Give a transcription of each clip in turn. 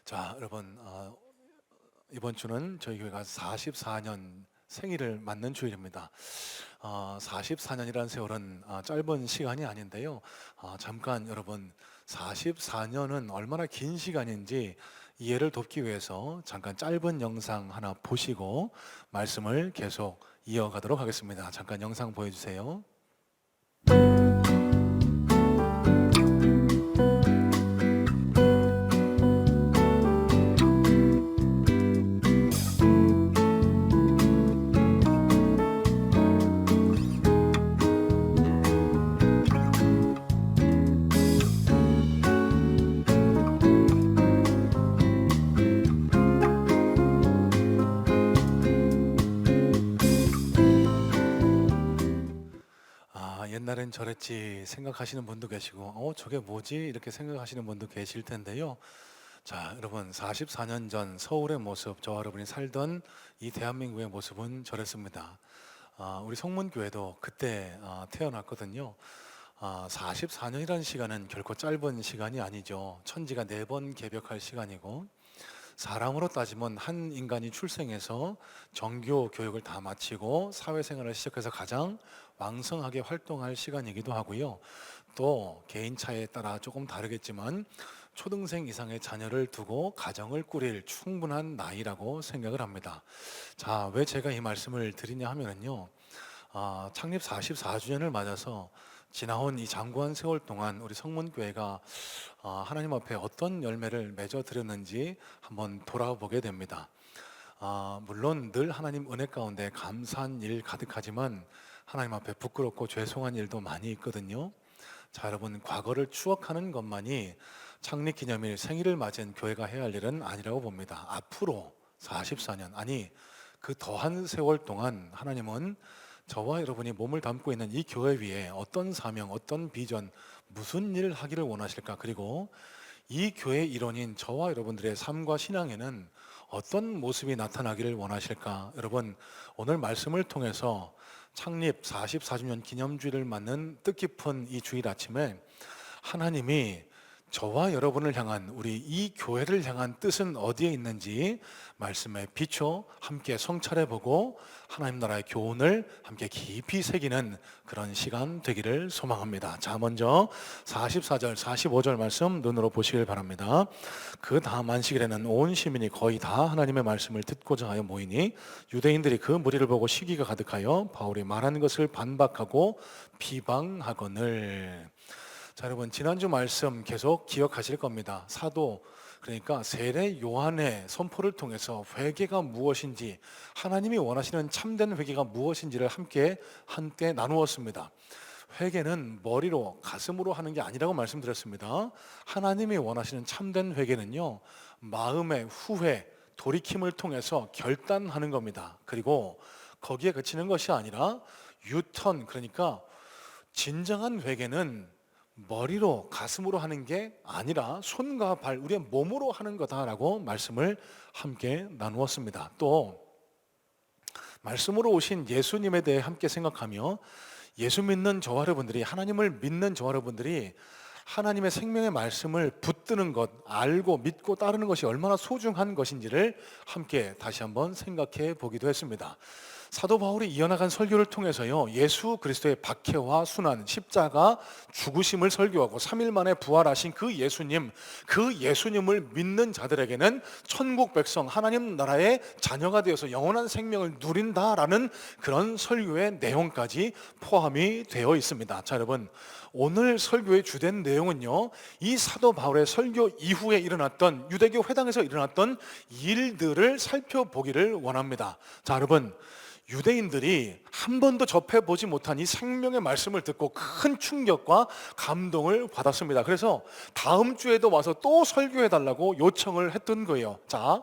자, 여러분, 이번 주는 저희 교회가 44년 생일을 맞는 주일입니다. 44년이라는 세월은 짧은 시간이 아닌데요. 잠깐 여러분, 44년은 얼마나 긴 시간인지 이해를 돕기 위해서 잠깐 짧은 영상 하나 보시고 말씀을 계속 이어가도록 하겠습니다. 잠깐 영상 보여주세요. 옛날엔 저랬지 생각하시는 분도 계시고 저게 뭐지? 이렇게 생각하시는 분도 계실 텐데요. 자, 여러분, 44년 전 서울의 모습, 저와 여러분이 살던 이 대한민국의 모습은 저랬습니다. 우리 성문교회도 그때 태어났거든요. 44년이라는 시간은 결코 짧은 시간이 아니죠. 천지가 4번 개벽할 시간이고, 사람으로 따지면 한 인간이 출생해서 정교 교육을 다 마치고 사회생활을 시작해서 가장 왕성하게 활동할 시간이기도 하고요. 또 개인 차에 따라 조금 다르겠지만 초등생 이상의 자녀를 두고 가정을 꾸릴 충분한 나이라고 생각을 합니다. 자, 왜 제가 이 말씀을 드리냐 하면은요, 창립 44주년을 맞아서 지나온 이 장구한 세월 동안 우리 성문교회가 하나님 앞에 어떤 열매를 맺어 드렸는지 한번 돌아보게 됩니다. 물론 늘 하나님 은혜 가운데 감사한 일 가득하지만 하나님 앞에 부끄럽고 죄송한 일도 많이 있거든요. 자, 여러분, 과거를 추억하는 것만이 창립 기념일 생일을 맞은 교회가 해야 할 일은 아니라고 봅니다. 앞으로 44년, 아니 그 더한 세월 동안 하나님은 저와 여러분이 몸을 담고 있는 이 교회 위에 어떤 사명, 어떤 비전, 무슨 일을 하기를 원하실까? 그리고 이 교회의 일원인 저와 여러분들의 삶과 신앙에는 어떤 모습이 나타나기를 원하실까? 여러분, 오늘 말씀을 통해서 창립 44주년 기념주일을 맞는 뜻깊은 이 주일 아침에 하나님이 저와 여러분을 향한, 우리 이 교회를 향한 뜻은 어디에 있는지 말씀에 비춰 함께 성찰해보고 하나님 나라의 교훈을 함께 깊이 새기는 그런 시간 되기를 소망합니다. 자, 먼저 44절, 45절 말씀 눈으로 보시길 바랍니다. 그 다음 안식일에는 온 시민이 거의 다 하나님의 말씀을 듣고자 하여 모이니 유대인들이 그 무리를 보고 시기가 가득하여 바울이 말하는 것을 반박하고 비방하거늘. 자, 여러분, 지난주 말씀 계속 기억하실 겁니다. 사도, 그러니까 세례 요한의 선포를 통해서 회개가 무엇인지, 하나님이 원하시는 참된 회개가 무엇인지를 함께 한때 나누었습니다. 회개는 머리로, 가슴으로 하는 게 아니라고 말씀드렸습니다. 하나님이 원하시는 참된 회개는요, 마음의 후회, 돌이킴을 통해서 결단하는 겁니다. 그리고 거기에 그치는 것이 아니라 유턴, 그러니까 진정한 회개는 머리로, 가슴으로 하는 게 아니라 손과 발, 우리의 몸으로 하는 거다라고 말씀을 함께 나누었습니다. 또 말씀으로 오신 예수님에 대해 함께 생각하며 예수 믿는 저와 여러분들이, 하나님을 믿는 저와 여러분들이 하나님의 생명의 말씀을 붙드는 것, 알고 믿고 따르는 것이 얼마나 소중한 것인지를 함께 다시 한번 생각해 보기도 했습니다. 사도 바울이 이어나간 설교를 통해서요, 예수 그리스도의 박해와 순환, 십자가, 죽으심을 설교하고 3일 만에 부활하신 그 예수님을 믿는 자들에게는 천국 백성, 하나님 나라의 자녀가 되어서 영원한 생명을 누린다라는 그런 설교의 내용까지 포함이 되어 있습니다. 자, 여러분, 오늘 설교의 주된 내용은요, 이 사도 바울의 설교 이후에 일어났던, 유대교 회당에서 일어났던 일들을 살펴보기를 원합니다. 자, 여러분, 유대인들이 한 번도 접해보지 못한 이 생명의 말씀을 듣고 큰 충격과 감동을 받았습니다. 그래서 다음 주에도 와서 또 설교해달라고 요청을 했던 거예요. 자,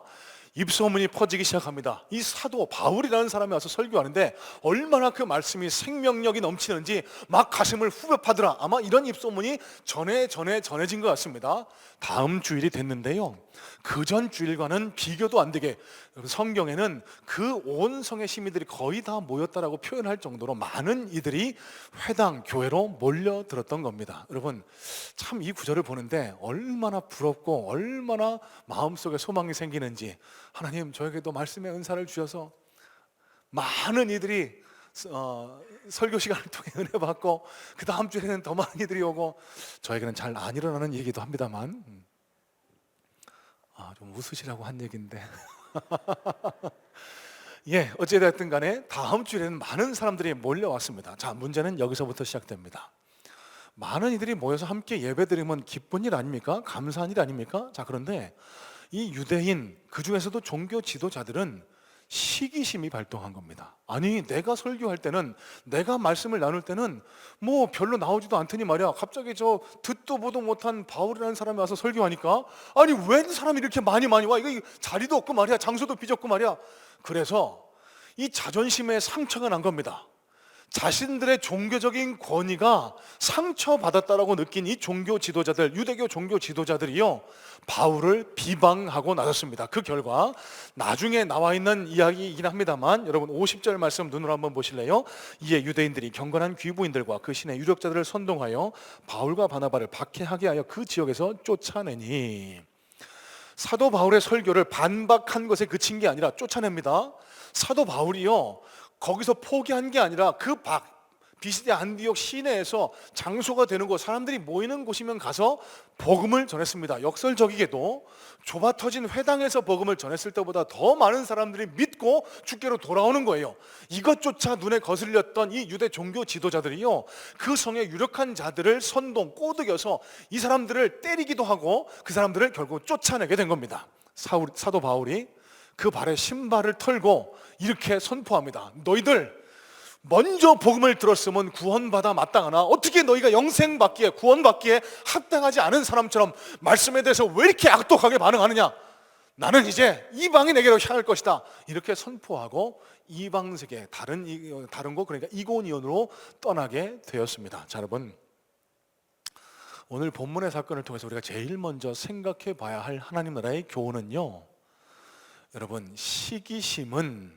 입소문이 퍼지기 시작합니다. 이 사도 바울이라는 사람이 와서 설교하는데 얼마나 그 말씀이 생명력이 넘치는지 막 가슴을 후벼 파더라. 아마 이런 입소문이 전해진 것 같습니다. 다음 주일이 됐는데요, 그 전 주일과는 비교도 안 되게 성경에는 그 온 성의 시민들이 거의 다 모였다라고 표현할 정도로 많은 이들이 회당 교회로 몰려들었던 겁니다. 여러분, 참 이 구절을 보는데 얼마나 부럽고 얼마나 마음속에 소망이 생기는지, 하나님 저에게도 말씀의 은사를 주셔서 많은 이들이 설교 시간을 통해 은혜 받고 그 다음 주에는 더 많은 이들이 오고, 저에게는 잘 안 일어나는 얘기도 합니다만 좀 웃으시라고 한 얘기인데 예, 어찌됐든 간에 다음 주에는 많은 사람들이 몰려왔습니다. 자, 문제는 여기서부터 시작됩니다. 많은 이들이 모여서 함께 예배드리면 기쁜 일 아닙니까? 감사한 일 아닙니까? 자, 그런데 이 유대인, 그 중에서도 종교 지도자들은 시기심이 발동한 겁니다. 아니, 내가 설교할 때는, 내가 말씀을 나눌 때는 뭐 별로 나오지도 않더니 말이야, 갑자기 저 듣도 보도 못한 바울이라는 사람이 와서 설교하니까, 아니 웬 사람이 이렇게 많이 와, 이거 자리도 없고 말이야, 장소도 삐졌고 말이야. 그래서 이 자존심에 상처가 난 겁니다. 자신들의 종교적인 권위가 상처받았다라고 느낀 이 종교 지도자들, 유대교 종교 지도자들이요, 바울을 비방하고 나섰습니다. 그 결과 나중에 나와 있는 이야기이긴 합니다만, 여러분 50절 말씀 눈으로 한번 보실래요? 이에 유대인들이 경건한 귀부인들과 그 신의 유력자들을 선동하여 바울과 바나바를 박해하게 하여 그 지역에서 쫓아내니, 사도 바울의 설교를 반박한 것에 그친 게 아니라 쫓아냅니다. 사도 바울이요, 거기서 포기한 게 아니라 그 비시디 안디옥 시내에서 장소가 되는 곳, 사람들이 모이는 곳이면 가서 복음을 전했습니다. 역설적이게도 좁아 터진 회당에서 복음을 전했을 때보다 더 많은 사람들이 믿고 주께로 돌아오는 거예요. 이것조차 눈에 거슬렸던 이 유대 종교 지도자들이요, 그 성의 유력한 자들을 선동, 꼬드겨서 이 사람들을 때리기도 하고 그 사람들을 결국 쫓아내게 된 겁니다. 사도 바울이 그 발에 신발을 털고 이렇게 선포합니다. 너희들 먼저 복음을 들었으면 구원받아 마땅하나 어떻게 너희가 영생받기에, 구원받기에 합당하지 않은 사람처럼 말씀에 대해서 왜 이렇게 악독하게 반응하느냐? 나는 이제 이방이 내게로 향할 것이다. 이렇게 선포하고 이방세계, 다른 곳, 그러니까 이고니온으로 떠나게 되었습니다. 자, 여러분, 오늘 본문의 사건을 통해서 우리가 제일 먼저 생각해 봐야 할 하나님 나라의 교훈은요, 여러분, 시기심은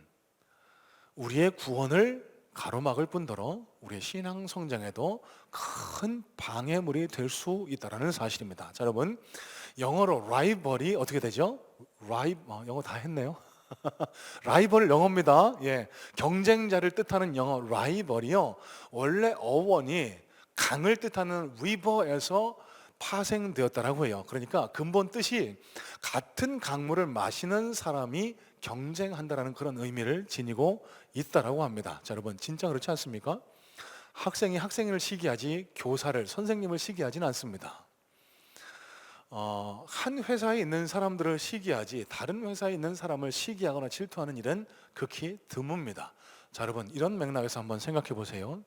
우리의 구원을 가로막을 뿐더러 우리의 신앙 성장에도 큰 방해물이 될 수 있다는 사실입니다. 자, 여러분, 영어로 라이벌이 어떻게 되죠? 영어 다 했네요. 라이벌 영어입니다. 예, 경쟁자를 뜻하는 영어 라이벌이요, 원래 어원이 강을 뜻하는 리버에서 파생되었다라고 해요. 그러니까 근본 뜻이 같은 강물을 마시는 사람이 경쟁한다라는 그런 의미를 지니고 있다라고 합니다. 자, 여러분, 진짜 그렇지 않습니까? 학생이 학생을 시기하지 교사를, 선생님을 시기하지는 않습니다. 한 회사에 있는 사람들을 시기하지 다른 회사에 있는 사람을 시기하거나 질투하는 일은 극히 드뭅니다. 자, 여러분, 이런 맥락에서 한번 생각해 보세요.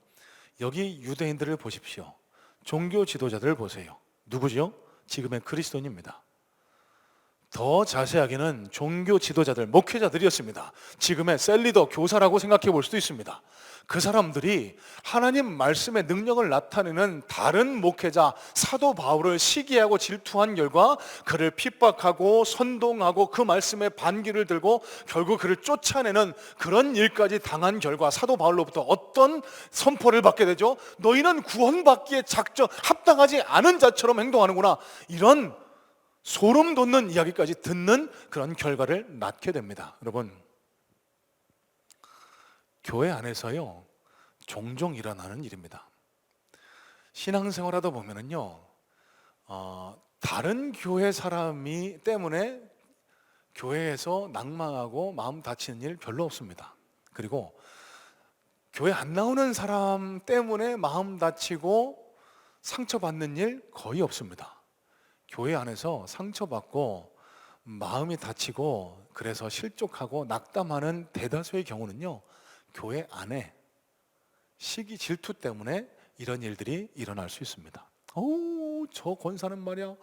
여기 유대인들을 보십시오. 종교 지도자들을 보세요. 누구죠? 지금의 그리스도인입니다. 더 자세하게는 종교 지도자들, 목회자들이었습니다. 지금의 셀리더, 교사라고 생각해 볼 수도 있습니다. 그 사람들이 하나님 말씀의 능력을 나타내는 다른 목회자 사도 바울을 시기하고 질투한 결과 그를 핍박하고 선동하고 그 말씀에 반기를 들고 결국 그를 쫓아내는 그런 일까지 당한 결과 사도 바울로부터 어떤 선포를 받게 되죠? 너희는 구원받기에 합당하지 않은 자처럼 행동하는구나. 이런 소름 돋는 이야기까지 듣는 그런 결과를 낳게 됩니다. 여러분, 교회 안에서요, 종종 일어나는 일입니다. 신앙생활하다 보면은요, 다른 교회 사람이 때문에 교회에서 낭망하고 마음 다치는 일 별로 없습니다. 그리고 교회 안 나오는 사람 때문에 마음 다치고 상처받는 일 거의 없습니다. 교회 안에서 상처받고 마음이 다치고 그래서 실족하고 낙담하는 대다수의 경우는요, 교회 안에 시기 질투 때문에 이런 일들이 일어날 수 있습니다. 저 권사는 말이야,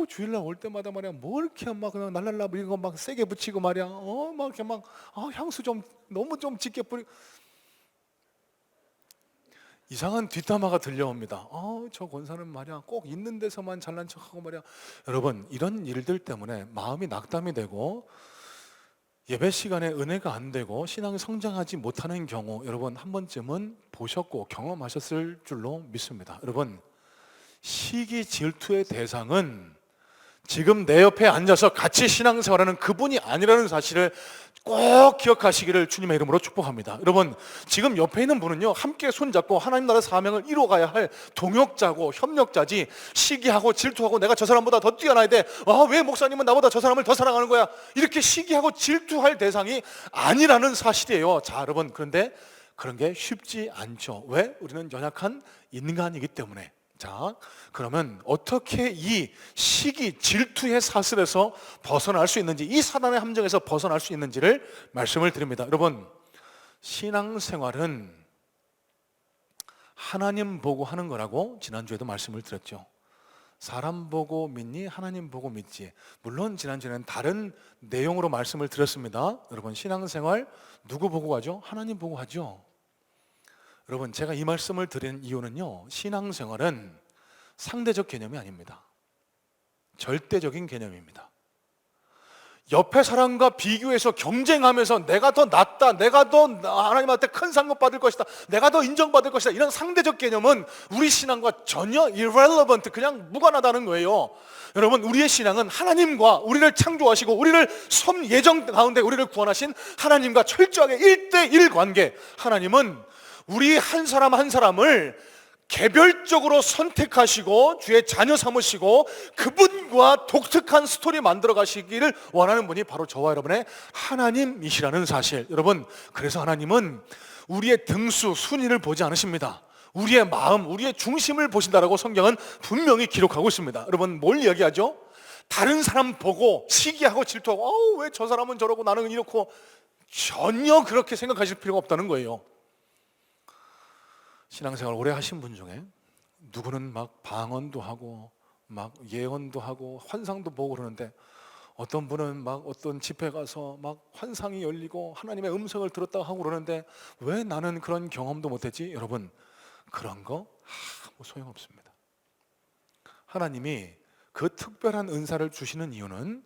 주일날 올 때마다 말이야, 뭐 이렇게 막 그냥 날랄라 이거 막 세게 붙이고 말이야, 막 이렇게 막 향수 좀 너무 좀 짙게 뿌리. 이상한 뒷담화가 들려옵니다. 저 권사는 말이야 꼭 있는 데서만 잘난 척하고 말이야. 여러분, 이런 일들 때문에 마음이 낙담이 되고 예배 시간에 은혜가 안 되고 신앙이 성장하지 못하는 경우, 여러분 한 번쯤은 보셨고 경험하셨을 줄로 믿습니다. 여러분, 시기 질투의 대상은 지금 내 옆에 앉아서 같이 신앙생활하는 그분이 아니라는 사실을 꼭 기억하시기를 주님의 이름으로 축복합니다. 여러분, 지금 옆에 있는 분은요, 함께 손잡고 하나님 나라 사명을 이뤄가야 할 동역자고 협력자지, 시기하고 질투하고 내가 저 사람보다 더 뛰어나야 돼, 왜 목사님은 나보다 저 사람을 더 사랑하는 거야, 이렇게 시기하고 질투할 대상이 아니라는 사실이에요. 자, 여러분, 그런데 그런 게 쉽지 않죠. 왜? 우리는 연약한 인간이기 때문에. 자, 그러면 어떻게 이 시기, 질투의 사슬에서 벗어날 수 있는지, 이 사단의 함정에서 벗어날 수 있는지를 말씀을 드립니다. 여러분, 신앙생활은 하나님 보고 하는 거라고 지난주에도 말씀을 드렸죠. 사람 보고 믿니? 하나님 보고 믿지. 물론 지난주에는 다른 내용으로 말씀을 드렸습니다. 여러분, 신앙생활 누구 보고 하죠? 하나님 보고 하죠. 여러분, 제가 이 말씀을 드린 이유는요, 신앙생활은 상대적 개념이 아닙니다. 절대적인 개념입니다. 옆에 사람과 비교해서 경쟁하면서 내가 더 낫다, 내가 더 하나님한테 큰 상급 받을 것이다, 내가 더 인정받을 것이다, 이런 상대적 개념은 우리 신앙과 전혀 irrelevant, 그냥 무관하다는 거예요. 여러분, 우리의 신앙은 하나님과 우리를 창조하시고 우리를 섭 예정 가운데 우리를 구원하신 하나님과 철저하게 1대1 관계. 하나님은 우리 한 사람 한 사람을 개별적으로 선택하시고 주의 자녀 삼으시고 그분과 독특한 스토리 만들어 가시기를 원하는 분이 바로 저와 여러분의 하나님이시라는 사실. 여러분, 그래서 하나님은 우리의 등수, 순위를 보지 않으십니다. 우리의 마음, 우리의 중심을 보신다라고 성경은 분명히 기록하고 있습니다. 여러분, 뭘 이야기하죠? 다른 사람 보고 시기하고 질투하고 왜 저 사람은 저러고 나는 이렇고, 전혀 그렇게 생각하실 필요가 없다는 거예요. 신앙생활 오래 하신 분 중에 누구는 막 방언도 하고 막 예언도 하고 환상도 보고 그러는데, 어떤 분은 막 어떤 집회 가서 막 환상이 열리고 하나님의 음성을 들었다고 하고 그러는데, 왜 나는 그런 경험도 못했지? 여러분, 그런 거 아무 소용없습니다. 하나님이 그 특별한 은사를 주시는 이유는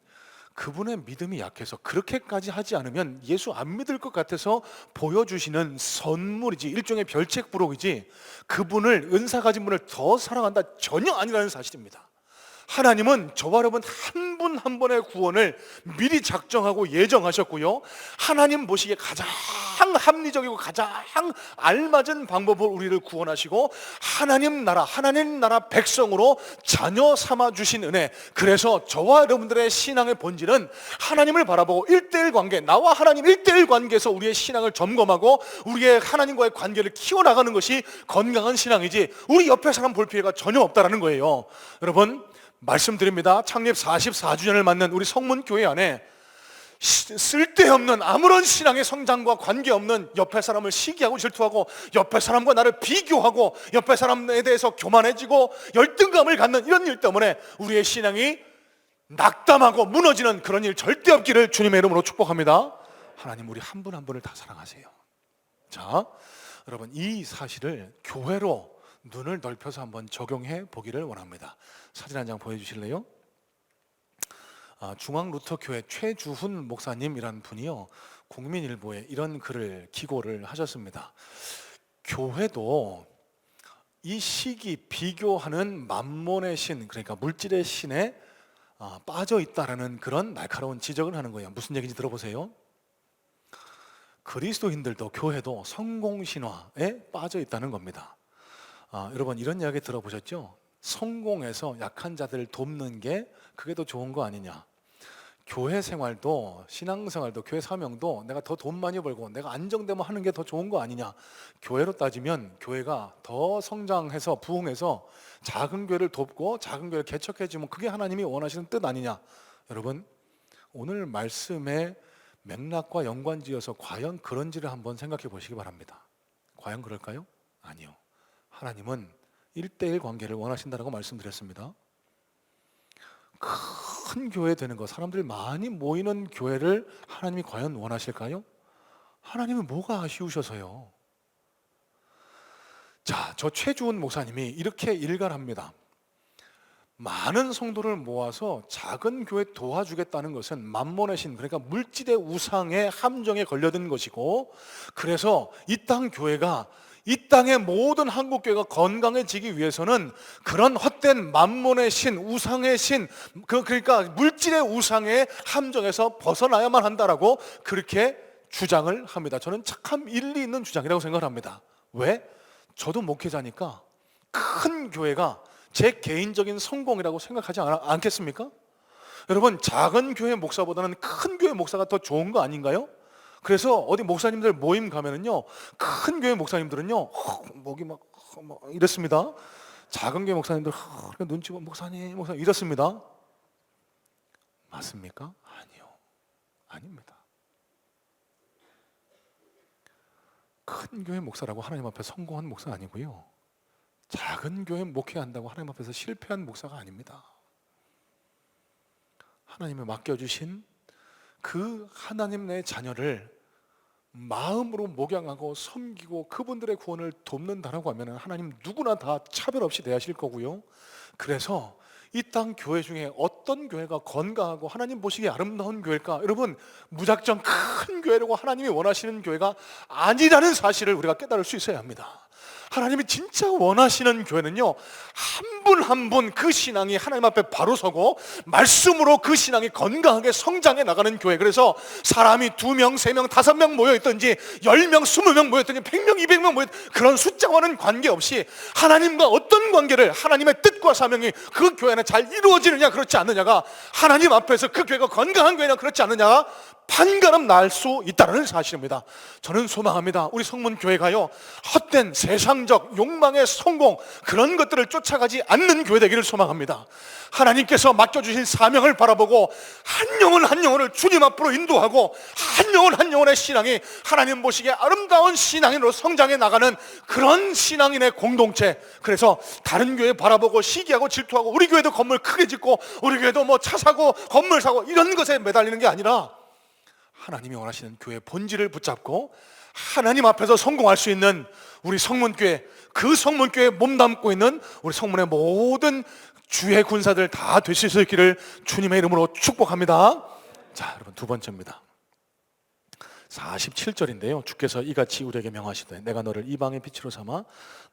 그분의 믿음이 약해서, 그렇게까지 하지 않으면 예수 안 믿을 것 같아서 보여주시는 선물이지, 일종의 별책부록이지, 그분을, 은사 가진 분을 더 사랑한다, 전혀 아니라는 사실입니다. 하나님은 저와 여러분 한 분 한 분의 구원을 미리 작정하고 예정하셨고요, 하나님 보시기에 가장 합리적이고 가장 알맞은 방법으로 우리를 구원하시고 하나님 나라 백성으로 자녀 삼아 주신 은혜. 그래서 저와 여러분들의 신앙의 본질은 하나님을 바라보고 1대1 관계, 나와 하나님 1대1 관계에서 우리의 신앙을 점검하고 우리의 하나님과의 관계를 키워나가는 것이 건강한 신앙이지, 우리 옆에 사람 볼 필요가 전혀 없다라는 거예요. 여러분, 말씀드립니다. 창립 44주년을 맞는 우리 성문교회 안에 쓸데없는 아무런 신앙의 성장과 관계없는 옆에 사람을 시기하고 질투하고 옆에 사람과 나를 비교하고 옆에 사람에 대해서 교만해지고 열등감을 갖는 이런 일 때문에 우리의 신앙이 낙담하고 무너지는 그런 일 절대 없기를 주님의 이름으로 축복합니다. 하나님, 우리 한 분 한 분을 다 사랑하세요. 자, 여러분, 이 사실을 교회로 눈을 넓혀서 한번 적용해 보기를 원합니다. 사진 한 장 보여주실래요? 중앙루터교회 최주훈 목사님이라는 분이요, 국민일보에 이런 글을 기고를 하셨습니다. 교회도 이 시기, 비교하는 만몬의 신, 그러니까 물질의 신에 빠져 있다라는 그런 날카로운 지적을 하는 거예요. 무슨 얘기인지 들어보세요. 그리스도인들도, 교회도 성공신화에 빠져 있다는 겁니다. 여러분, 이런 이야기 들어보셨죠? 성공해서 약한 자들을 돕는 게 그게 더 좋은 거 아니냐. 교회 생활도, 신앙생활도, 교회 사명도 내가 더 돈 많이 벌고 내가 안정되면 하는 게 더 좋은 거 아니냐. 교회로 따지면 교회가 더 성장해서 부흥해서 작은 교회를 돕고 작은 교회를 개척해주면 그게 하나님이 원하시는 뜻 아니냐. 여러분, 오늘 말씀의 맥락과 연관지어서 과연 그런지를 한번 생각해 보시기 바랍니다. 과연 그럴까요? 아니요. 하나님은 1대1 관계를 원하신다고 말씀드렸습니다. 큰 교회 되는 것, 사람들이 많이 모이는 교회를 하나님이 과연 원하실까요? 하나님은 뭐가 아쉬우셔서요? 자, 저 최주은 목사님이 이렇게 일갈합니다. 많은 성도를 모아서 작은 교회 도와주겠다는 것은 만몬의 신, 그러니까 물질의 우상의 함정에 걸려든 것이고, 그래서 이 땅 교회가, 이 땅의 모든 한국 교회가 건강해지기 위해서는 그런 헛된 만몬의 신, 우상의 신, 그러니까 물질의 우상의 함정에서 벗어나야만 한다라고 그렇게 주장을 합니다. 저는 참 일리 있는 주장이라고 생각을 합니다. 왜? 저도 목회자니까 큰 교회가 제 개인적인 성공이라고 생각하지 않겠습니까? 여러분, 작은 교회 목사보다는 큰 교회 목사가 더 좋은 거 아닌가요? 그래서 어디 목사님들 모임 가면은요, 큰 교회 목사님들은요, 목이 막 이렇습니다. 작은 교회 목사님들 눈치 보고 목사님 이렇습니다. 맞습니까? 아니요, 아닙니다. 큰 교회 목사라고 하나님 앞에 성공한 목사 아니고요, 작은 교회 목회한다고 하나님 앞에서 실패한 목사가 아닙니다. 하나님이 맡겨주신 그 하나님 내 자녀를 마음으로 목양하고 섬기고 그분들의 구원을 돕는다라고 하면 하나님 누구나 다 차별 없이 대하실 거고요. 그래서 이 땅 교회 중에 어떤 교회가 건강하고 하나님 보시기에 아름다운 교회일까? 여러분, 무작정 큰 교회라고 하나님이 원하시는 교회가 아니라는 사실을 우리가 깨달을 수 있어야 합니다. 하나님이 진짜 원하시는 교회는요, 한 분 한 분 그 신앙이 하나님 앞에 바로 서고 말씀으로 그 신앙이 건강하게 성장해 나가는 교회. 그래서 사람이 2명, 3명, 5명 모여있든지 10명, 20명 모였든지 100명, 200명 모였, 그런 숫자와는 관계없이 하나님과 어떤 관계를, 하나님의 뜻과 사명이 그 교회 안에 잘 이루어지느냐 그렇지 않느냐가, 하나님 앞에서 그 교회가 건강한 교회냐 그렇지 않느냐가 판가름 날 수 있다는 사실입니다. 저는 소망합니다. 우리 성문교회가요, 헛된 세상적 욕망의 성공, 그런 것들을 쫓아가지 않는 교회 되기를 소망합니다. 하나님께서 맡겨주신 사명을 바라보고 한 영혼 한 영혼을 주님 앞으로 인도하고 한 영혼 한 영혼의 신앙이 하나님 보시기에 아름다운 신앙인으로 성장해 나가는 그런 신앙인의 공동체. 그래서 다른 교회 바라보고 시기하고 질투하고 우리 교회도 건물 크게 짓고 우리 교회도 뭐 차 사고 건물 사고 이런 것에 매달리는 게 아니라 하나님이 원하시는 교회의 본질을 붙잡고 하나님 앞에서 성공할 수 있는 우리 성문교회, 그 성문교회에 몸담고 있는 우리 성문의 모든 주의 군사들 다 될 수 있기를 주님의 이름으로 축복합니다. 자, 여러분, 두 번째입니다. 47절인데요 주께서 이같이 우리에게 명하시되 내가 너를 이방의 빛으로 삼아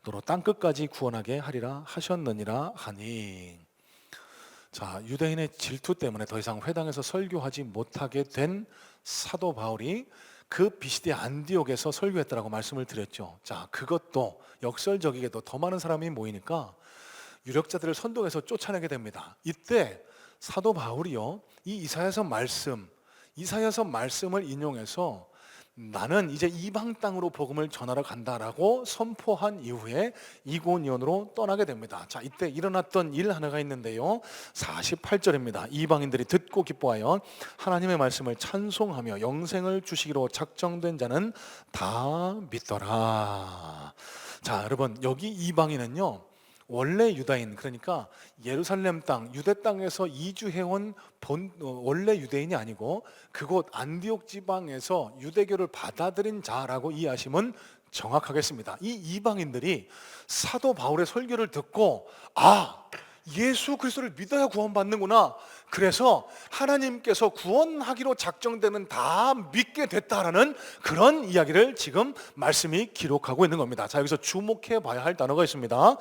너로 땅끝까지 구원하게 하리라 하셨느니라 하니. 자, 유대인의 질투 때문에 더 이상 회당에서 설교하지 못하게 된 사도 바울이 그 비시디 안디옥에서 설교했다라고 말씀을 드렸죠. 자, 그것도 역설적이게도 더 많은 사람이 모이니까 유력자들을 선동해서 쫓아내게 됩니다. 이때 사도 바울이요, 이 이사야서 말씀을 인용해서 나는 이제 이방 땅으로 복음을 전하러 간다라고 선포한 이후에 이고니온으로 떠나게 됩니다. 자, 이때 일어났던 일 하나가 있는데요 48절입니다 이방인들이 듣고 기뻐하여 하나님의 말씀을 찬송하며 영생을 주시기로 작정된 자는 다 믿더라. 자, 여러분, 여기 이방인은요 원래 유다인, 그러니까 예루살렘 땅, 유대 땅에서 이주해온 원래 유대인이 아니고 그곳 안디옥 지방에서 유대교를 받아들인 자라고 이해하시면 정확하겠습니다. 이 이방인들이 사도 바울의 설교를 듣고 예수 그리스도를 믿어야 구원받는구나, 그래서 하나님께서 구원하기로 작정되면 다 믿게 됐다라는 그런 이야기를 지금 말씀이 기록하고 있는 겁니다. 자, 여기서 주목해 봐야 할 단어가 있습니다.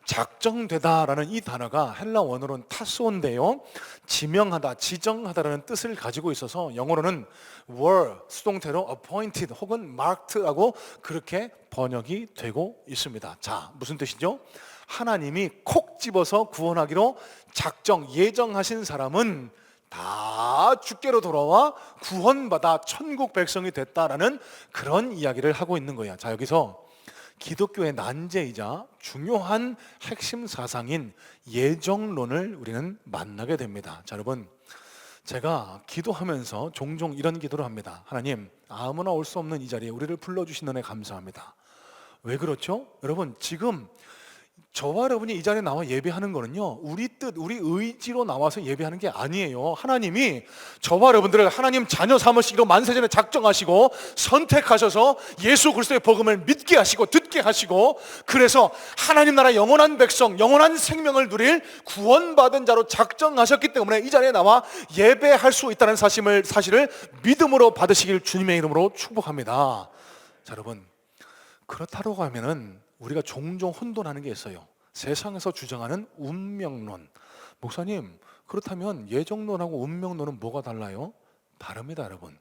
작정되다라는 이 단어가 헬라 원어로는 타소인데요 지명하다, 지정하다라는 뜻을 가지고 있어서 영어로는 were, 수동태로 appointed 혹은 marked라고 그렇게 번역이 되고 있습니다. 자, 무슨 뜻이죠? 하나님이 콕 집어서 구원하기로 작정, 예정하신 사람은 다 주께로 돌아와 구원받아 천국 백성이 됐다라는 그런 이야기를 하고 있는 거예요. 자, 여기서 기독교의 난제이자 중요한 핵심 사상인 예정론을 우리는 만나게 됩니다. 자, 여러분, 제가 기도하면서 종종 이런 기도를 합니다. 하나님, 아무나 올 수 없는 이 자리에 우리를 불러주신 은혜 감사합니다. 왜 그렇죠? 여러분, 지금 저와 여러분이 이 자리에 나와 예배하는 거는요 우리 뜻, 우리 의지로 나와서 예배하는 게 아니에요. 하나님이 저와 여러분들을 하나님 자녀 삼으시기로 만세전에 작정하시고 선택하셔서 예수 그리스도의 복음을 믿게 하시고 듣게 듣게 하시고, 그래서 하나님 나라 영원한 백성, 영원한 생명을 누릴 구원받은 자로 작정하셨기 때문에 이 자리에 나와 예배할 수 있다는 사실을 믿음으로 받으시길 주님의 이름으로 축복합니다. 자, 여러분, 그렇다고 하면은 우리가 종종 혼돈하는 게 있어요. 세상에서 주장하는 운명론. 목사님, 그렇다면 예정론하고 운명론은 뭐가 달라요? 다릅니다, 여러분.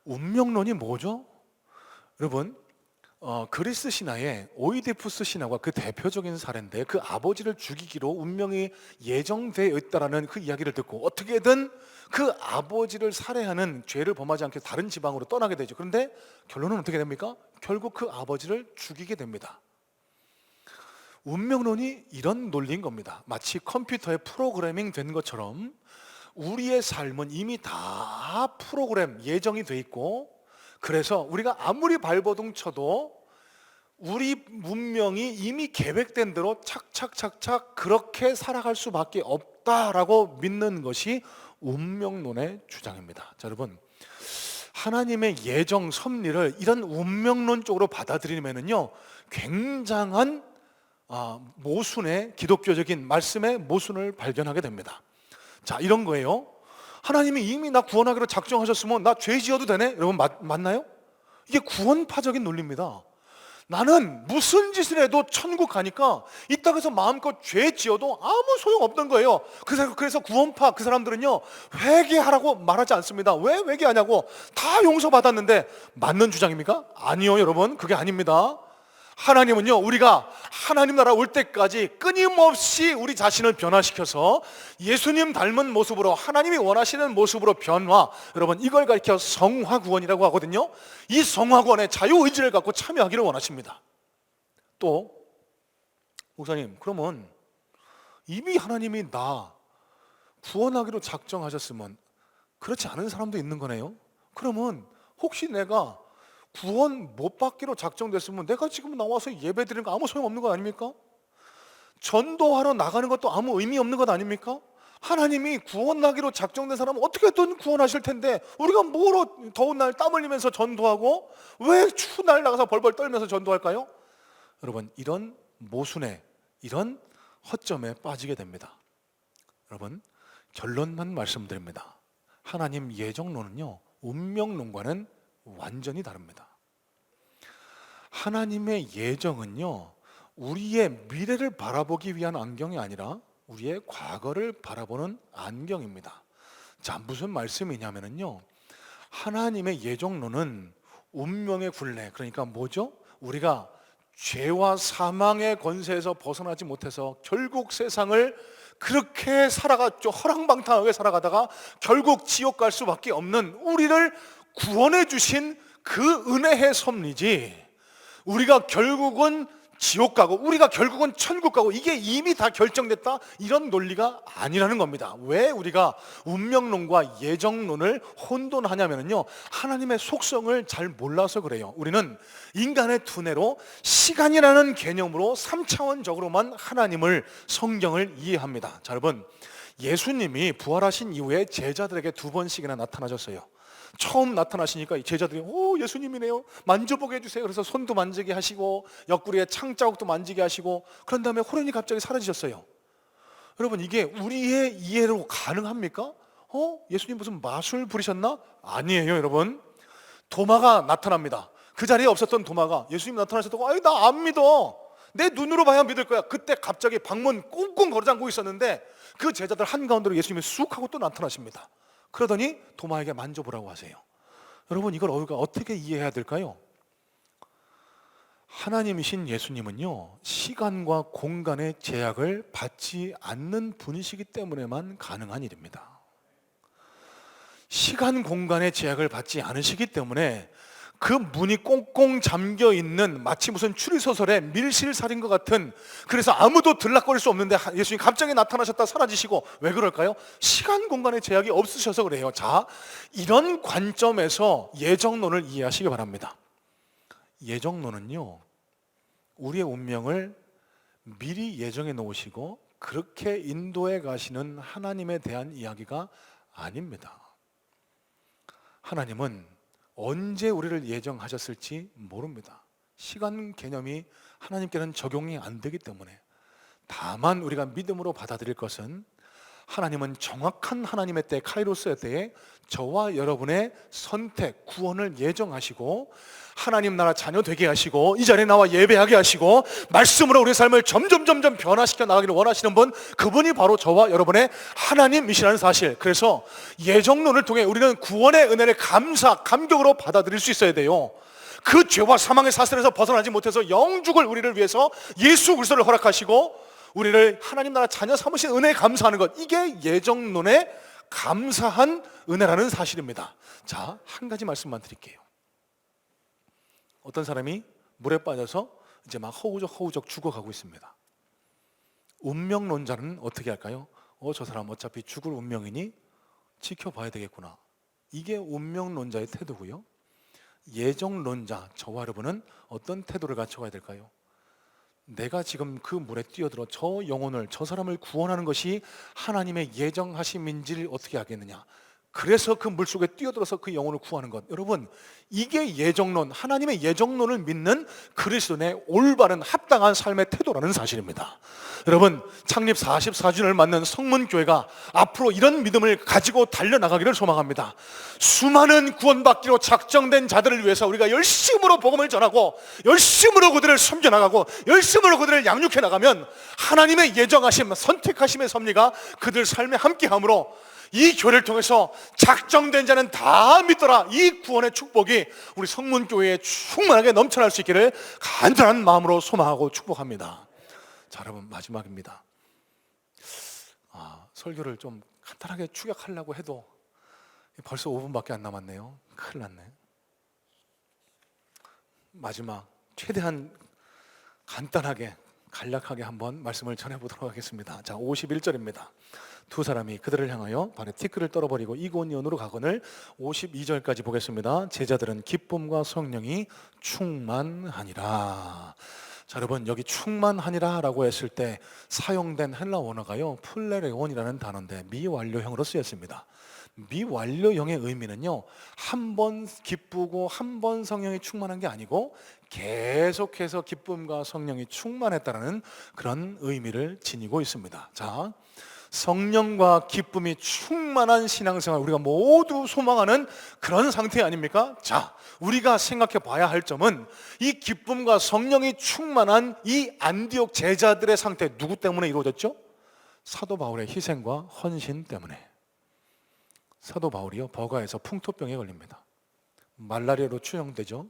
운명론이 뭐죠? 여러분, 그리스 신화의 오이디푸스 신화가 그 대표적인 사례인데, 그 아버지를 죽이기로 운명이 예정되어 있다라는 그 이야기를 듣고 어떻게든 그 아버지를 살해하는 죄를 범하지 않게 다른 지방으로 떠나게 되죠. 그런데 결론은 어떻게 됩니까? 결국 그 아버지를 죽이게 됩니다. 운명론이 이런 논리인 겁니다. 마치 컴퓨터에 프로그래밍 된 것처럼 우리의 삶은 이미 다 프로그램 예정이 돼 있고, 그래서 우리가 아무리 발버둥 쳐도 우리 문명이 이미 계획된 대로 착착착착 그렇게 살아갈 수밖에 없다라고 믿는 것이 운명론의 주장입니다. 자, 여러분, 하나님의 예정 섭리를 이런 운명론 쪽으로 받아들이면은요, 굉장한 모순의, 기독교적인 말씀의 모순을 발견하게 됩니다. 자, 이런 거예요. 하나님이 이미 나 구원하기로 작정하셨으면 나 죄 지어도 되네? 여러분, 맞나요? 이게 구원파적인 논리입니다. 나는 무슨 짓을 해도 천국 가니까 이따 가서 마음껏 죄 지어도 아무 소용없는 거예요. 그래서 구원파 그 사람들은요, 회개하라고 말하지 않습니다. 왜 회개하냐고. 다 용서받았는데. 맞는 주장입니까? 아니요, 여러분, 그게 아닙니다. 하나님은요, 우리가 하나님 나라 올 때까지 끊임없이 우리 자신을 변화시켜서 예수님 닮은 모습으로, 하나님이 원하시는 모습으로 변화, 여러분, 이걸 가리켜 성화구원이라고 하거든요. 이 성화구원에 자유의지를 갖고 참여하기를 원하십니다. 또 목사님, 그러면 이미 하나님이 나 구원하기로 작정하셨으면 그렇지 않은 사람도 있는 거네요. 그러면 혹시 내가 구원 못 받기로 작정됐으면 내가 지금 나와서 예배 드리는 거 아무 소용없는 거 아닙니까? 전도하러 나가는 것도 아무 의미 없는 것 아닙니까? 하나님이 구원하기로 작정된 사람은 어떻게든 구원하실 텐데 우리가 뭐로 더운 날 땀 흘리면서 전도하고 왜 추운 날 나가서 벌벌 떨면서 전도할까요? 여러분, 이런 모순에, 이런 허점에 빠지게 됩니다. 여러분, 결론만 말씀드립니다. 하나님 예정론은요, 운명론과는 완전히 다릅니다. 하나님의 예정은요, 우리의 미래를 바라보기 위한 안경이 아니라 우리의 과거를 바라보는 안경입니다. 자, 무슨 말씀이냐면요, 하나님의 예정론은 운명의 굴레, 그러니까 뭐죠? 우리가 죄와 사망의 권세에서 벗어나지 못해서 결국 세상을 그렇게 살아갔죠. 허랑방탕하게 살아가다가 결국 지옥 갈 수밖에 없는 우리를 구원해 주신 그 은혜의 섭리지, 우리가 결국은 지옥 가고 우리가 결국은 천국 가고 이게 이미 다 결정됐다, 이런 논리가 아니라는 겁니다. 왜 우리가 운명론과 예정론을 혼돈하냐면요, 하나님의 속성을 잘 몰라서 그래요. 우리는 인간의 두뇌로 시간이라는 개념으로 3차원적으로만 하나님을, 성경을 이해합니다. 자, 여러분, 예수님이 부활하신 이후에 제자들에게 2번씩이나 나타나셨어요. 처음 나타나시니까 제자들이 예수님이네요, 만져보게 해주세요. 그래서 손도 만지게 하시고 옆구리에 창자국도 만지게 하시고, 그런 다음에 호련히 갑자기 사라지셨어요. 여러분, 이게 우리의 이해로 가능합니까? 예수님 무슨 마술 부리셨나? 아니에요, 여러분. 도마가 나타납니다. 그 자리에 없었던 도마가 예수님 나타나셨다고, 아이, 나 안 믿어, 내 눈으로 봐야 믿을 거야. 그때 갑자기 방문 꽁꽁 걸어잠고 있었는데 그 제자들 한가운데로 예수님이 쑥 하고 또 나타나십니다. 그러더니 도마에게 만져보라고 하세요. 여러분, 이걸 우리가 어떻게 이해해야 될까요? 하나님이신 예수님은요, 시간과 공간의 제약을 받지 않는 분이시기 때문에만 가능한 일입니다. 시간 공간의 제약을 받지 않으시기 때문에 그 문이 꽁꽁 잠겨 있는, 마치 무슨 추리소설의 밀실살인 것 같은, 그래서 아무도 들락거릴 수 없는데 예수님 갑자기 나타나셨다 사라지시고, 왜 그럴까요? 시간 공간의 제약이 없으셔서 그래요. 자, 이런 관점에서 예정론을 이해하시기 바랍니다. 예정론은요, 우리의 운명을 미리 예정해 놓으시고 그렇게 인도해 가시는 하나님에 대한 이야기가 아닙니다. 하나님은 언제 우리를 예정하셨을지 모릅니다. 시간 개념이 하나님께는 적용이 안 되기 때문에, 다만 우리가 믿음으로 받아들일 것은 하나님은 정확한 하나님의 때, 카이로스의 때에 저와 여러분의 선택, 구원을 예정하시고 하나님 나라 자녀 되게 하시고 이 자리에 나와 예배하게 하시고 말씀으로 우리의 삶을 점점 변화시켜 나가기를 원하시는 분, 그분이 바로 저와 여러분의 하나님이시라는 사실. 그래서 예정론을 통해 우리는 구원의 은혜를 감격으로 받아들일 수 있어야 돼요. 그 죄와 사망의 사슬에서 벗어나지 못해서 영죽을 우리를 위해서 예수 그리스도를 허락하시고 우리를 하나님 나라 자녀 삼으신 은혜에 감사하는 것, 이게 예정론의 감사한 은혜라는 사실입니다. 자, 한 가지 말씀만 드릴게요. 어떤 사람이 물에 빠져서 이제 막 허우적 죽어가고 있습니다. 운명론자는 어떻게 할까요? 저 사람 어차피 죽을 운명이니 지켜봐야 되겠구나. 이게 운명론자의 태도고요. 예정론자, 저와 여러분은 어떤 태도를 갖춰가야 될까요? 내가 지금 그 물에 뛰어들어 저 영혼을, 저 사람을 구원하는 것이 하나님의 예정하심인지를 어떻게 알겠느냐. 그래서 그 물속에 뛰어들어서 그 영혼을 구하는 것, 여러분, 이게 예정론, 하나님의 예정론을 믿는 그리스도인의 올바른 합당한 삶의 태도라는 사실입니다. 여러분, 창립 44주년을 맞는 성문교회가 앞으로 이런 믿음을 가지고 달려나가기를 소망합니다. 수많은 구원받기로 작정된 자들을 위해서 우리가 열심으로 복음을 전하고 열심으로 그들을 섬겨나가고 열심으로 그들을 양육해 나가면 하나님의 예정하심, 선택하심의 섭리가 그들 삶에 함께하므로 이 교회를 통해서 작정된 자는 다 믿더라, 이 구원의 축복이 우리 성문교회에 충만하게 넘쳐날 수 있기를 간절한 마음으로 소망하고 축복합니다. 자, 여러분, 마지막입니다. 설교를 좀 간단하게 축약하려고 해도 벌써 5분밖에 안 남았네요. 큰일 났네. 마지막, 최대한 간단하게 간략하게 한번 말씀을 전해보도록 하겠습니다. 자, 51절입니다. 두 사람이 그들을 향하여 발에 티끌을 떨어버리고 이고니온으로 가거늘. 52절까지 보겠습니다. 제자들은 기쁨과 성령이 충만하니라. 자, 여러분, 여기 충만하니라 라고 했을 때 사용된 헬라 원어가요, 플레레온이라는 단어인데 미완료형으로 쓰였습니다. 미완료형의 의미는요, 한 번 기쁘고 한 번 성령이 충만한 게 아니고 계속해서 기쁨과 성령이 충만했다는 그런 의미를 지니고 있습니다. 자, 성령과 기쁨이 충만한 신앙생활, 우리가 모두 소망하는 그런 상태 아닙니까? 자, 우리가 생각해 봐야 할 점은 이 기쁨과 성령이 충만한 이 안디옥 제자들의 상태, 누구 때문에 이루어졌죠? 사도 바울의 희생과 헌신 때문에. 사도 바울이요, 버가에서 풍토병에 걸립니다. 말라리아로 추정되죠.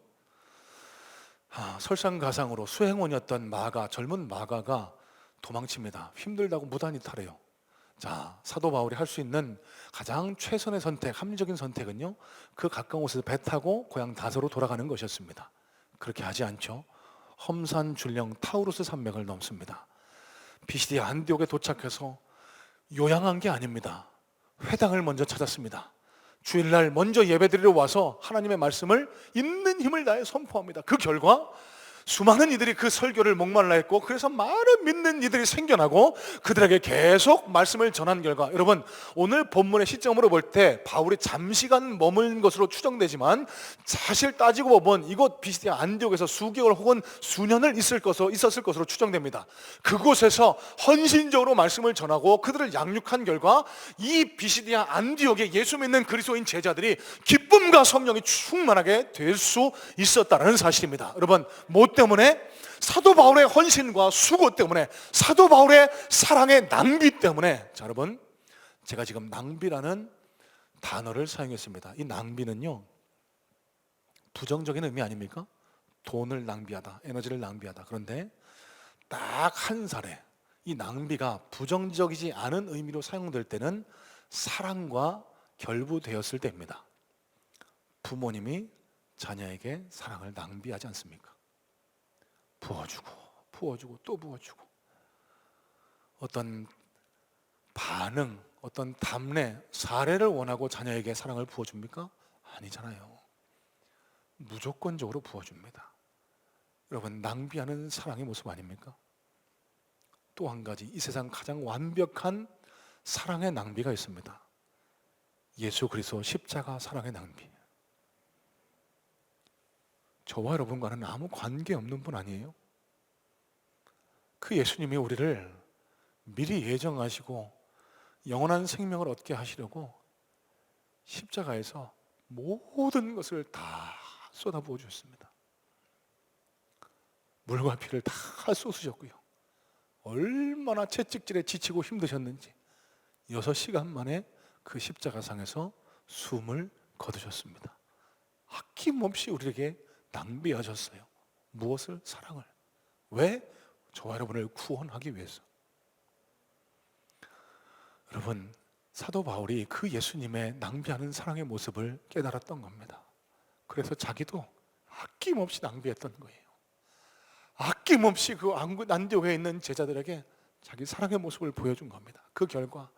설상가상으로 수행원이었던 마가, 젊은 마가가 도망칩니다. 힘들다고 무단 이탈해요. 자, 사도 바울이 할 수 있는 가장 최선의 선택, 합리적인 선택은요, 그 가까운 곳에서 배 타고 고향 다소로 돌아가는 것이었습니다. 그렇게 하지 않죠. 험산 줄령 타우루스 산맥을 넘습니다. 비시디아 안디옥에 도착해서 요양한 게 아닙니다. 회당을 먼저 찾았습니다. 주일날 먼저 예배드리러 와서 하나님의 말씀을 있는 힘을 다해 선포합니다. 그 결과 수많은 이들이 그 설교를 목말라 했고, 그래서 많은 믿는 이들이 생겨나고 그들에게 계속 말씀을 전한 결과, 여러분, 오늘 본문의 시점으로 볼 때 바울이 잠시간 머문 것으로 추정되지만 사실 따지고 보면 이곳 비시디아 안디옥에서 수개월 혹은 수년을 있었을 것으로 추정됩니다. 그곳에서 헌신적으로 말씀을 전하고 그들을 양육한 결과 이 비시디아 안디옥에 예수 믿는 그리스도인 제자들이 기쁨과 성령이 충만하게 될 수 있었다는 사실입니다. 여러분, 뭐 때문에? 사도 바울의 헌신과 수고 때문에, 사도 바울의 사랑의 낭비 때문에. 자, 여러분, 제가 지금 낭비라는 단어를 사용했습니다. 이 낭비는요, 부정적인 의미 아닙니까? 돈을 낭비하다, 에너지를 낭비하다. 그런데 딱 한 사례, 이 낭비가 부정적이지 않은 의미로 사용될 때는 사랑과 결부되었을 때입니다. 부모님이 자녀에게 사랑을 낭비하지 않습니까? 부어주고 또 부어주고, 어떤 반응, 어떤 답례, 사례를 원하고 자녀에게 사랑을 부어줍니까? 아니잖아요. 무조건적으로 부어줍니다. 여러분, 낭비하는 사랑의 모습 아닙니까? 또 한 가지, 이 세상 가장 완벽한 사랑의 낭비가 있습니다. 예수 그리스도 십자가 사랑의 낭비. 저와 여러분과는 아무 관계없는 분 아니에요? 그 예수님이 우리를 미리 예정하시고 영원한 생명을 얻게 하시려고 십자가에서 모든 것을 다 쏟아부어 주셨습니다. 물과 피를 다 쏟으셨고요. 얼마나 채찍질에 지치고 힘드셨는지 6시간 만에 그 십자가상에서 숨을 거두셨습니다. 아낌없이 우리에게 낭비하셨어요. 무엇을? 사랑을. 왜? 저와 여러분을 구원하기 위해서. 여러분, 사도 바울이 그 예수님의 낭비하는 사랑의 모습을 깨달았던 겁니다. 그래서 자기도 아낌없이 낭비했던 거예요. 아낌없이 그 안디옥에 있는 제자들에게 자기 사랑의 모습을 보여준 겁니다. 그 결과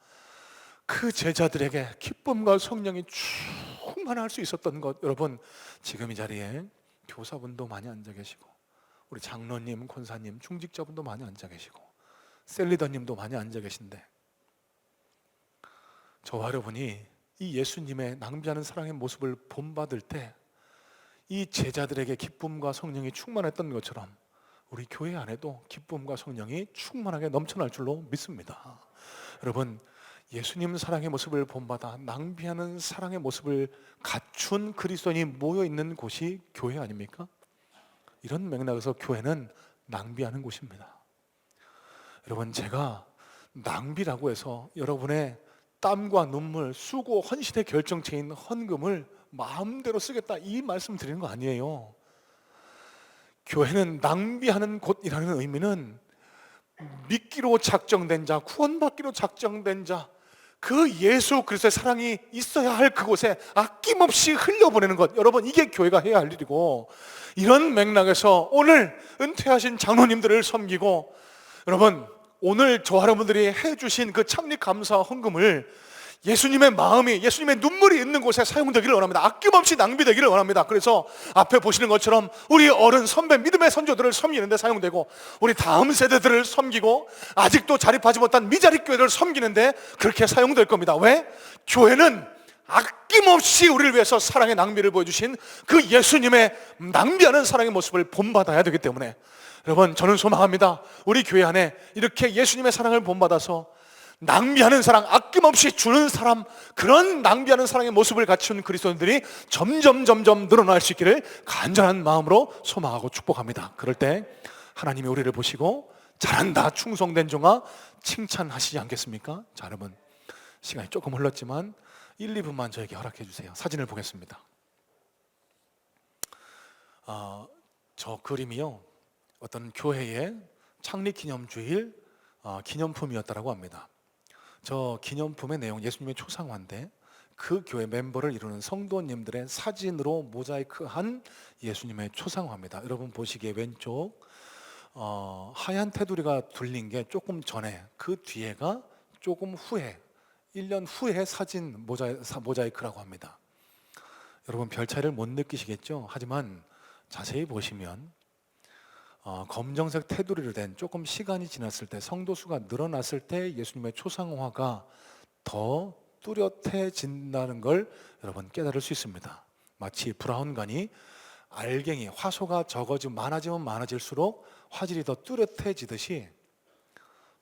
그 제자들에게 기쁨과 성령이 충만할 수 있었던 것, 여러분 지금 이 자리에 교사분도 많이 앉아 계시고 우리 장로님, 권사님, 중직자분도 많이 앉아 계시고 셀리더님도 많이 앉아 계신데 저와 여러분이 이 예수님의 낭비하는 사랑의 모습을 본받을 때 이 제자들에게 기쁨과 성령이 충만했던 것처럼 우리 교회 안에도 기쁨과 성령이 충만하게 넘쳐날 줄로 믿습니다. 여러분, 예수님 사랑의 모습을 본받아 낭비하는 사랑의 모습을 갖춘 그리스도인이 모여있는 곳이 교회 아닙니까? 이런 맥락에서 교회는 낭비하는 곳입니다. 여러분, 제가 낭비라고 해서 여러분의 땀과 눈물, 수고, 헌신의 결정체인 헌금을 마음대로 쓰겠다 이 말씀 드리는 거 아니에요. 교회는 낭비하는 곳이라는 의미는 믿기로 작정된 자, 구원받기로 작정된 자, 그 예수 그리스도의 사랑이 있어야 할 그곳에 아낌없이 흘려보내는 것, 여러분 이게 교회가 해야 할 일이고, 이런 맥락에서 오늘 은퇴하신 장로님들을 섬기고, 여러분 오늘 저와 여러분들이 해주신 그 창립 감사 헌금을 예수님의 마음이, 예수님의 눈물이 있는 곳에 사용되기를 원합니다. 아낌없이 낭비되기를 원합니다. 그래서 앞에 보시는 것처럼 우리 어른, 선배, 믿음의 선조들을 섬기는 데 사용되고, 우리 다음 세대들을 섬기고, 아직도 자립하지 못한 미자립 교회들을 섬기는 데 그렇게 사용될 겁니다. 왜? 교회는 아낌없이 우리를 위해서 사랑의 낭비를 보여주신 그 예수님의 낭비하는 사랑의 모습을 본받아야 되기 때문에, 여러분 저는 소망합니다. 우리 교회 안에 이렇게 예수님의 사랑을 본받아서 낭비하는 사랑, 아낌없이 주는 사람, 그런 낭비하는 사랑의 모습을 갖춘 그리스도인들이 점점 늘어날 수 있기를 간절한 마음으로 소망하고 축복합니다. 그럴 때 하나님이 우리를 보시고 잘한다 충성된 종아 칭찬하시지 않겠습니까? 자, 여러분 시간이 조금 흘렀지만 1, 2분만 저에게 허락해 주세요. 사진을 보겠습니다. 저 그림이요, 어떤 교회의 창립기념주일 기념품이었다고 합니다. 저 기념품의 내용, 예수님의 초상화인데 그 교회 멤버를 이루는 성도님들의 사진으로 모자이크한 예수님의 초상화입니다. 여러분 보시기에 왼쪽 하얀 테두리가 둘린 게 조금 전에, 그 뒤에가 조금 후에, 1년 후에 사진 모자이크라고 합니다. 여러분 별 차이를 못 느끼시겠죠? 하지만 자세히 보시면 검정색 테두리로 된, 조금 시간이 지났을 때, 성도수가 늘어났을 때 예수님의 초상화가 더 뚜렷해진다는 걸 여러분 깨달을 수 있습니다. 마치 브라운관이 알갱이, 화소가 많아지면 많아질수록 화질이 더 뚜렷해지듯이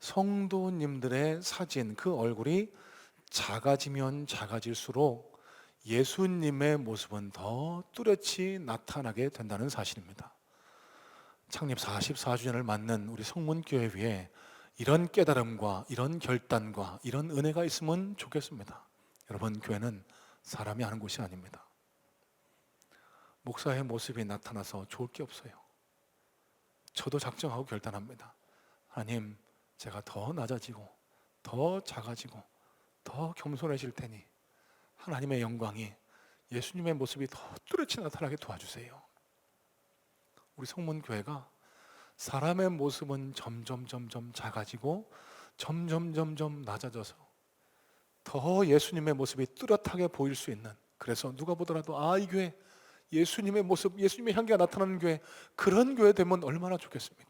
성도님들의 사진, 그 얼굴이 작아지면 작아질수록 예수님의 모습은 더 뚜렷이 나타나게 된다는 사실입니다. 창립 44주년을 맞는 우리 성문교회 위에 이런 깨달음과 이런 결단과 이런 은혜가 있으면 좋겠습니다. 여러분, 교회는 사람이 하는 곳이 아닙니다. 목사의 모습이 나타나서 좋을 게 없어요. 저도 작정하고 결단합니다. 하나님, 제가 더 낮아지고 더 작아지고 더 겸손해질 테니 하나님의 영광이, 예수님의 모습이 더 뚜렷이 나타나게 도와주세요. 우리 성문교회가 사람의 모습은 점점 작아지고 점점 낮아져서 더 예수님의 모습이 뚜렷하게 보일 수 있는, 그래서 누가 보더라도 이 교회 예수님의 모습, 예수님의 향기가 나타나는 교회, 그런 교회 되면 얼마나 좋겠습니까?